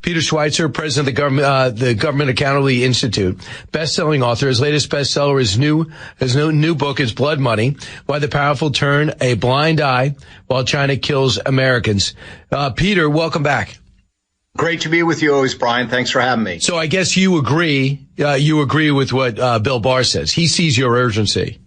Peter Schweizer, president of the Government Accountability Institute, best-selling author. His latest bestseller is new book is Blood Money: Why the Powerful Turn a Blind Eye While China Kills Americans. Peter, welcome back. Great to be with you always, Brian. Thanks for having me. So I guess you agree with what Bill Barr says. He sees your urgency.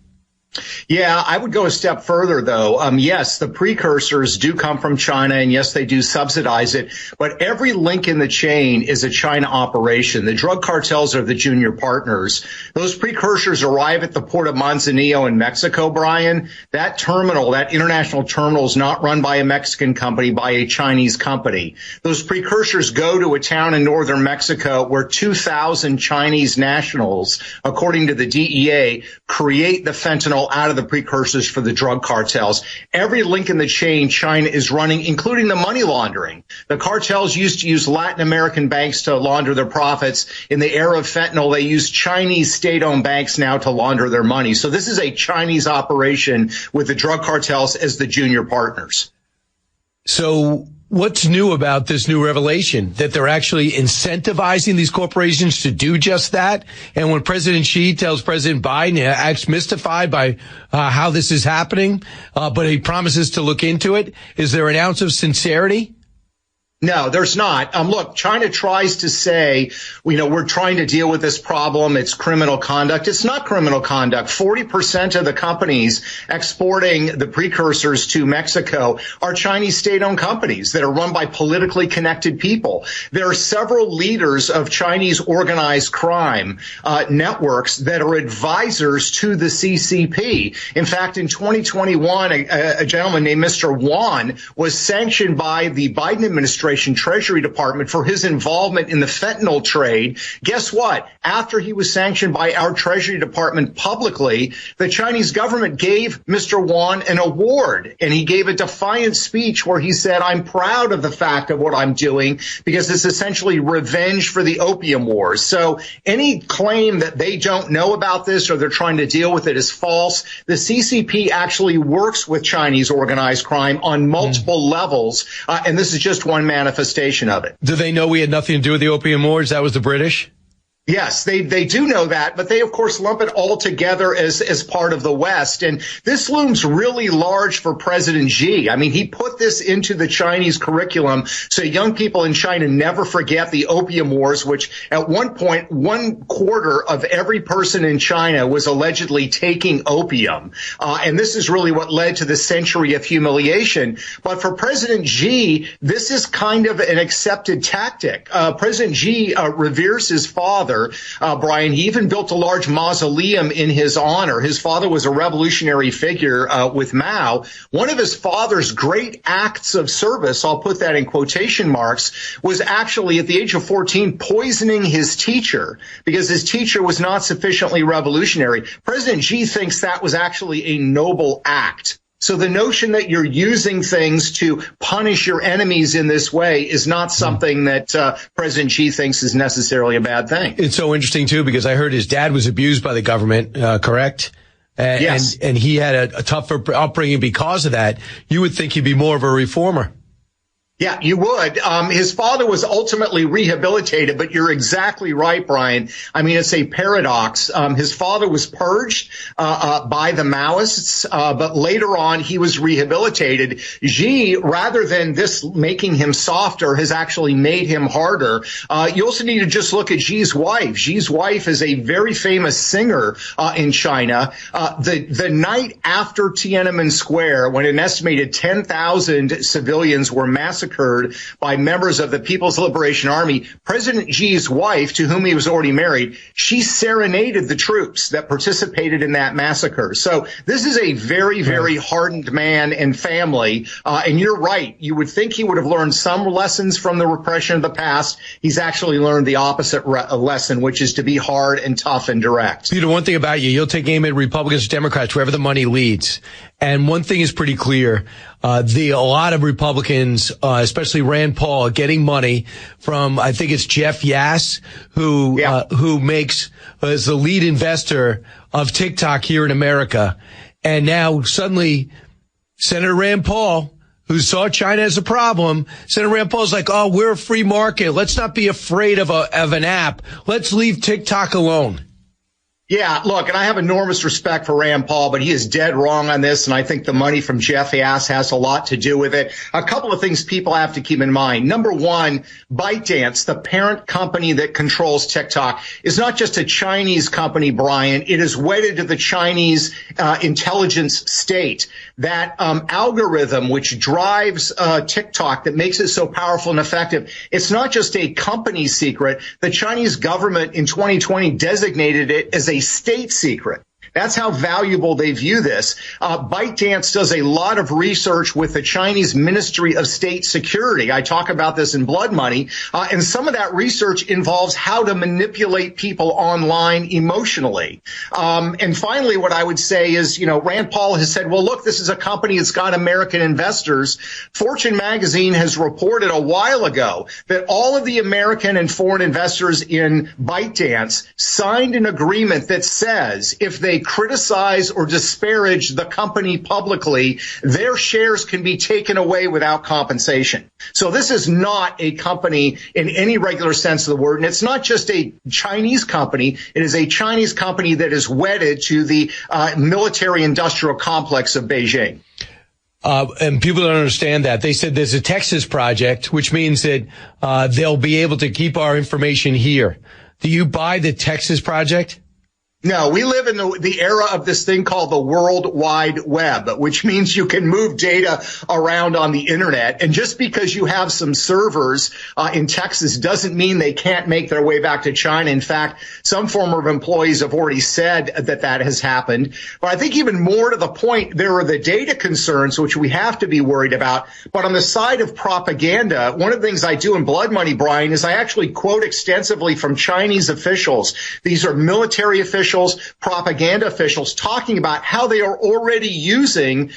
Yeah, I would go a step further, though. Yes, the precursors do come from China, and yes, they do subsidize it. But every link in the chain is a China operation. The drug cartels are the junior partners. Those precursors arrive at the port of Manzanillo in Mexico, Brian. That terminal, that international terminal, is not run by a Mexican company, by a Chinese company. Those precursors go to a town in northern Mexico where 2,000 Chinese nationals, according to the DEA, create the fentanyl out of the precursors for the drug cartels. Every link in the chain China is running, including the money laundering. The cartels used to use Latin American banks to launder their profits. In the era of fentanyl, they use Chinese state-owned banks now to launder their money. So this is a Chinese operation with the drug cartels as the junior partners. So what's new about this new revelation? That they're actually incentivizing these corporations to do just that? And when President Xi tells President Biden, acts mystified by how this is happening, but he promises to look into it, is there an ounce of sincerity? No, there's not. Look, China tries to say, we're trying to deal with this problem. It's criminal conduct. It's not criminal conduct. 40% of the companies exporting the precursors to Mexico are Chinese state-owned companies that are run by politically connected people. There are several leaders of Chinese organized crime networks that are advisors to the CCP. In fact, in 2021, a gentleman named Mr. Wan was sanctioned by the Biden administration Treasury Department for his involvement in the fentanyl trade. Guess what? After he was sanctioned by our Treasury Department publicly, the Chinese government gave Mr. Wan an award, and he gave a defiant speech where he said, I'm proud of the fact of what I'm doing because it's essentially revenge for the opium wars. So any claim that they don't know about this or they're trying to deal with it is false. The CCP actually works with Chinese organized crime on multiple levels, and this is just one manifestation of it. Do they know we had nothing to do with the opium wars? That was the British? Yes, they do know that, but they, of course, lump it all together as part of the West. And this looms really large for President Xi. I mean, he put this into the Chinese curriculum so young people in China never forget the opium wars, which at one point, 1/4 of every person in China was allegedly taking opium. And this is really what led to the century of humiliation. But for President Xi, this is kind of an accepted tactic. President Xi reveres his father. Brian, he even built a large mausoleum in his honor. His father was a revolutionary figure with Mao. One of his father's great acts of service, I'll put that in quotation marks, was actually at the age of 14 poisoning his teacher because his teacher was not sufficiently revolutionary. President Xi thinks that was actually a noble act. So the notion that you're using things to punish your enemies in this way is not something that President Xi thinks is necessarily a bad thing. It's so interesting, too, because I heard his dad was abused by the government, correct? Yes. And he had a tougher upbringing because of that. You would think he'd be more of a reformer. Yeah, you would. His father was ultimately rehabilitated, but you're exactly right, Brian. I mean, it's a paradox. His father was purged by the Maoists, but later on he was rehabilitated. Xi, rather than this making him softer, has actually made him harder. You also need to just look at Xi's wife. Xi's wife is a very famous singer in China. The night after Tiananmen Square, when an estimated 10,000 civilians were massacred by members of the People's Liberation Army, President Xi's wife, to whom he was already married, she serenaded the troops that participated in that massacre. So this is a very, very hardened man and family. And you're right. You would think he would have learned some lessons from the repression of the past. He's actually learned the opposite lesson, which is to be hard and tough and direct. Peter, one thing about you'll take aim at Republicans, Democrats, wherever the money leads. And one thing is pretty clear. A lot of Republicans, especially Rand Paul, are getting money from, I think it's Jeff Yass, who makes, is the lead investor of TikTok here in America. And now suddenly Senator Rand Paul, who saw China as a problem. Senator Rand Paul's like, oh, we're a free market. Let's not be afraid of an app. Let's leave TikTok alone. Yeah, look, and I have enormous respect for Rand Paul, but he is dead wrong on this, and I think the money from Jeff Ass has a lot to do with it. A couple of things people have to keep in mind. Number one, ByteDance, the parent company that controls TikTok, is not just a Chinese company, Brian. It is wedded to the Chinese intelligence state. That algorithm which drives TikTok, that makes it so powerful and effective, it's not just a company secret. The Chinese government in 2020 designated it as a state secret. That's how valuable they view this. ByteDance does a lot of research with the Chinese Ministry of State Security. I talk about this in Blood Money. And some of that research involves how to manipulate people online emotionally. And finally, what I would say is, Rand Paul has said, well, look, this is a company that's got American investors. Fortune magazine has reported a while ago that all of the American and foreign investors in ByteDance signed an agreement that says if they criticize or disparage the company publicly, their shares can be taken away without compensation. So this is not a company in any regular sense of the word. And it's not just a Chinese company. It is a Chinese company that is wedded to the military industrial complex of Beijing. And people don't understand that. They said there's a Texas project, which means that they'll be able to keep our information here. Do you buy the Texas project? No, we live in the era of this thing called the World Wide Web, which means you can move data around on the internet. And just because you have some servers in Texas doesn't mean they can't make their way back to China. In fact, some former employees have already said that that has happened. But I think even more to the point, there are the data concerns, which we have to be worried about. But on the side of propaganda, one of the things I do in Blood Money, Brian, is I actually quote extensively from Chinese officials. These are military officials, propaganda officials, talking about how they are already using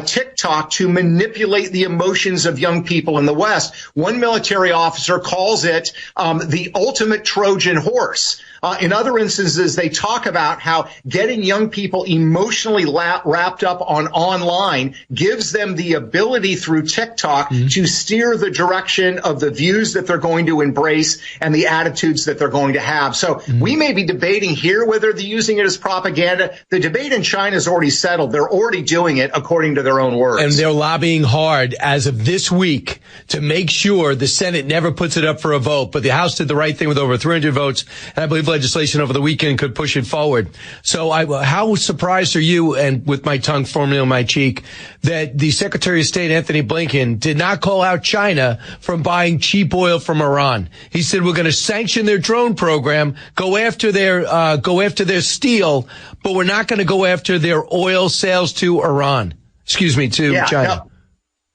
TikTok to manipulate the emotions of young people in the West. One military officer calls it the ultimate Trojan horse. In other instances, they talk about how getting young people emotionally wrapped up on online gives them the ability through TikTok to steer the direction of the views that they're going to embrace and the attitudes that they're going to have. So we may be debating here whether they're using it as propaganda. The debate in China is already settled. They're already doing it according to their own words. And they're lobbying hard as of this week to make sure the Senate never puts it up for a vote. But the House did the right thing with over 300 votes. And I believe legislation over the weekend could push it forward. So how surprised are you, and with my tongue firmly on my cheek, that the Secretary of State, Anthony Blinken, did not call out China from buying cheap oil from Iran? He said, we're going to sanction their drone program, go after their steel, but we're not going to go after their oil sales to Iran. To China.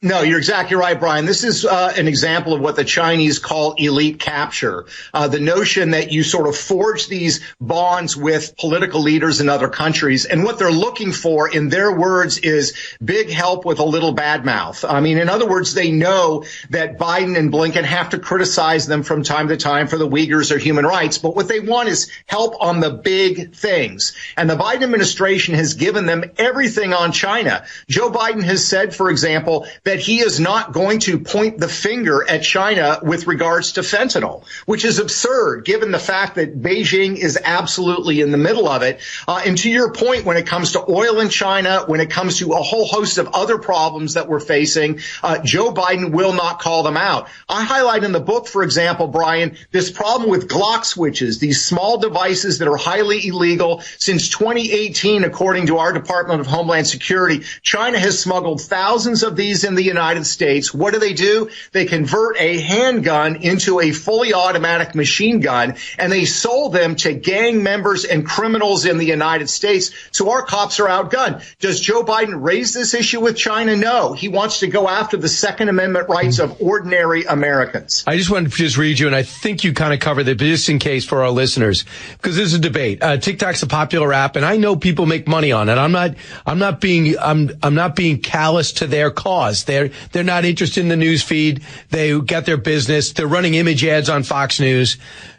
No, you're exactly right, Brian. This is an example of what the Chinese call elite capture. The notion that you sort of forge these bonds with political leaders in other countries. And what they're looking for, in their words, is big help with a little bad mouth. I mean, in other words, they know that Biden and Blinken have to criticize them from time to time for the Uyghurs or human rights. But what they want is help on the big things. And the Biden administration has given them everything on China. Joe Biden has said, for example, that he is not going to point the finger at China with regards to fentanyl, which is absurd given the fact that Beijing is absolutely in the middle of it. And to your point, when it comes to oil in China, when it comes to a whole host of other problems that we're facing, Joe Biden will not call them out. I highlight in the book, for example, Brian, this problem with Glock switches, these small devices that are highly illegal. Since 2018, according to our Department of Homeland Security, China has smuggled thousands of these in the United States. What do? They convert a handgun into a fully automatic machine gun, and they sold them to gang members and criminals in the United States. So our cops are outgunned. Does Joe Biden raise this issue with China? No. He wants to go after the Second Amendment rights of ordinary Americans. I just wanted to just read you, and I think you kind of covered it, but just in case for our listeners, because this is a debate. TikTok's a popular app, and I know people make money on it. I'm not being callous to their cause. They're not interested in the news feed. They got their business. They're running image ads on Fox News.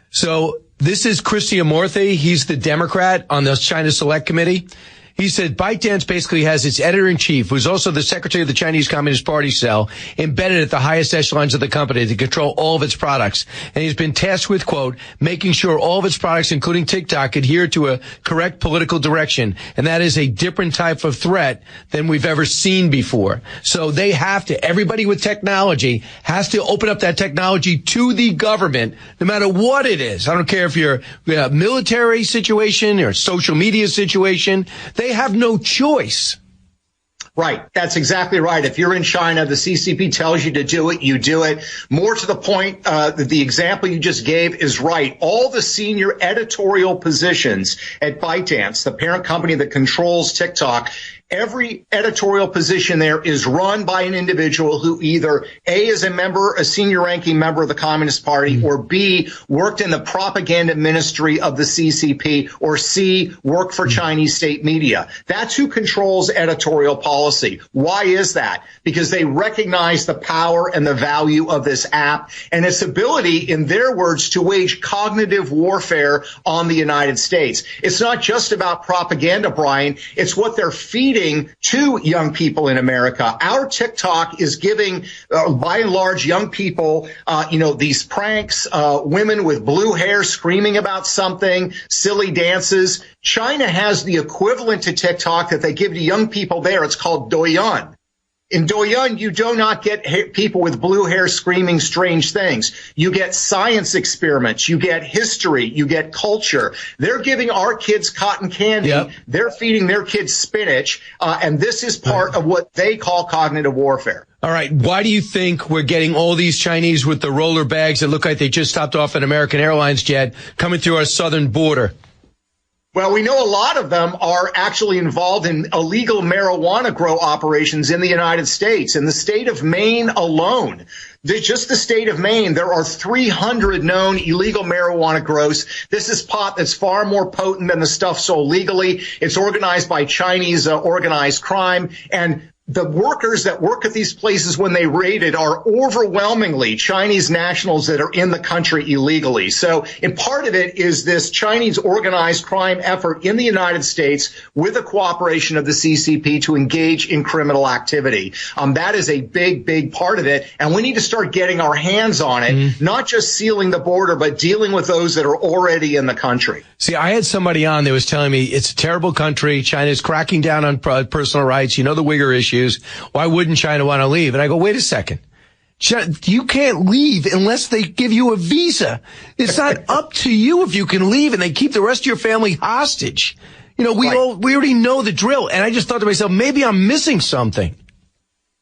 So this is Krishnamurthy. He's the Democrat on the China Select Committee. He said ByteDance basically has its editor-in-chief, who's also the secretary of the Chinese Communist Party cell, embedded at the highest echelons of the company to control all of its products. And he's been tasked with, quote, making sure all of its products, including TikTok, adhere to a correct political direction. And that is a different type of threat than we've ever seen before. So they have to, everybody with technology has to open up that technology to the government, no matter what it is. I don't care if you're a military situation or a social media situation. They have no choice. Right. That's exactly right. If you're in China, the CCP tells you to do it, you do it. More to the point, the example you just gave is right. All the senior editorial positions at ByteDance, the parent company that controls TikTok, every editorial position there is run by an individual who either A, is a senior ranking member of the Communist Party, or B, worked in the propaganda ministry of the CCP, or C, worked for Chinese state media. That's who controls editorial policy. Why is that? Because they recognize the power and the value of this app and its ability, in their words, to wage cognitive warfare on the United States. It's not just about propaganda, Brian. It's what they're feeding to young people in America. Our TikTok is giving, by and large, young people, these pranks, women with blue hair screaming about something, silly dances. China has the equivalent to TikTok that they give to young people there. It's called Douyin. In Douyin, you do not get people with blue hair screaming strange things. You get science experiments. You get history. You get culture. They're giving our kids cotton candy. Yep. They're feeding their kids spinach. And this is part of what they call cognitive warfare. All right. Why do you think we're getting all these Chinese with the roller bags that look like they just stopped off an American Airlines jet coming through our southern border? Well, we know a lot of them are actually involved in illegal marijuana grow operations in the United States. In the state of Maine alone, just the state of Maine, there are 300 known illegal marijuana grows. This is pot that's far more potent than the stuff sold legally. It's organized by Chinese organized crime. And the workers that work at these places when they raided are overwhelmingly Chinese nationals that are in the country illegally. So, and part of it is this Chinese organized crime effort in the United States with the cooperation of the CCP to engage in criminal activity. That is a big, big part of it. And we need to start getting our hands on it, not just sealing the border, but dealing with those that are already in the country. See, I had somebody on that was telling me it's a terrible country. China's cracking down on personal rights. You know, the Uyghur issues. Why wouldn't China want to leave? And I go, wait a second. You can't leave unless they give you a visa. It's not up to you if you can leave, and they keep the rest of your family hostage. You know, we already know the drill. And I just thought to myself, maybe I'm missing something.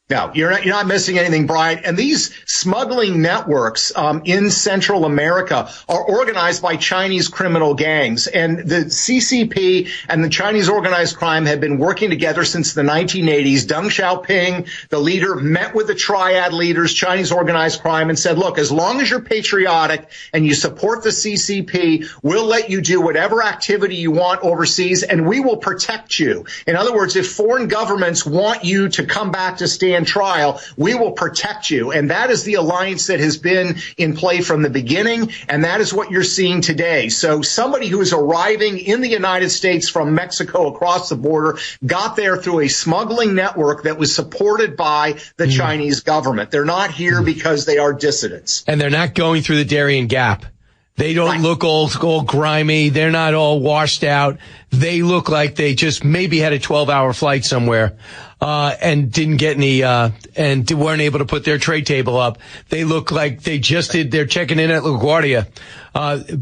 No, you're not missing anything, Brian. And these smuggling networks in Central America are organized by Chinese criminal gangs. And the CCP and the Chinese organized crime have been working together since the 1980s. Deng Xiaoping, the leader, met with the triad leaders, Chinese organized crime, and said, look, as long as you're patriotic and you support the CCP, we'll let you do whatever activity you want overseas, and we will protect you. In other words, if foreign governments want you to come back to stand trial, we will protect you. And that is the alliance that has been in play from the beginning, and that is what you're seeing today. So somebody who is arriving in the United States from Mexico across the border got there through a smuggling network that was supported by the Chinese government. They're not here because they are dissidents. And they're not going through the Darien Gap. They don't look all grimy. They're not all washed out. They look like they just maybe had a 12-hour flight somewhere, and didn't get any, and weren't able to put their tray table up. They look like they just did. They're checking in at LaGuardia.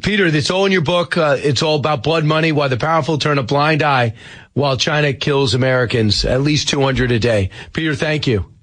Peter, it's all in your book. It's all about blood money, why the powerful turn a blind eye while China kills Americans, at least 200 a day. Peter, thank you.